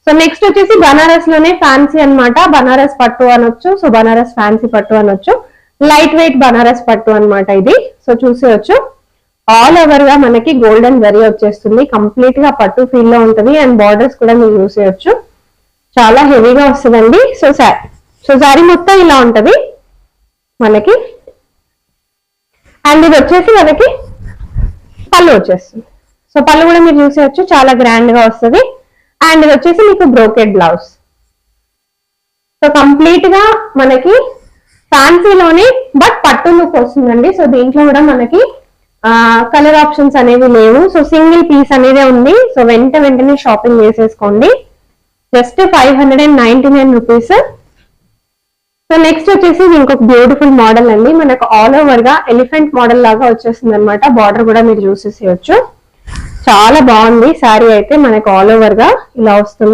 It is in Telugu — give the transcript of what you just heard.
సో నెక్స్ట్ వచ్చేసి బనారస్ లోనే ఫ్యాన్సీ అన్నమాట. బనారస్ పట్టు అనొచ్చు, సో బనారస్ ఫ్యాన్సీ పట్టు అనొచ్చు. లైట్ వెయిట్ బనారస్ పట్టు అన్నమాట ఇది. సో చూసేయచ్చు ఆల్ ఓవర్ గా మనకి గోల్డెన్ జరీ వచ్చేస్తుంది. కంప్లీట్ గా పట్టు ఫీల్ లో ఉంటుంది. అండ్ బార్డర్స్ కూడా మీరు చూసేయచ్చు, చాలా హెవీగా వస్తుందండి. సో శారీ మొత్తం ఇలా ఉంటది మనకి. అండ్ ఇది వచ్చేసి మనకి పళ్ళు వచ్చేస్తుంది. సో పళ్ళు కూడా మీరు చూసేయచ్చు, చాలా గ్రాండ్ గా వస్తుంది. అండ్ ఇది వచ్చేసి మీకు బ్రోకెడ్ బ్లౌజ్. సో కంప్లీట్ గా మనకి ఫ్యాన్సీలోనే బట్ పట్టు లుక్ వస్తుందండి. సో దీంట్లో కూడా మనకి కలర్ ఆప్షన్స్ అనేవి లేవు. సో సింగిల్ పీస్ అనేది ఉంది. సో వెంటనే షాపింగ్ చేసేసుకోండి. Just 599 rupees. సో నెక్స్ట్ వచ్చేసి ఇంకొక బ్యూటిఫుల్ మోడల్ అండి. మనకు ఆల్ ఓవర్ గా ఎలిఫెంట్ మోడల్ లాగా వచ్చేస్తుంది అనమాట. బార్డర్ కూడా మీరు చూసేసేయచ్చు, చాలా బాగుంది శారీ అయితే. మనకు ఆల్ ఓవర్ గా ఇలా వస్తుంది.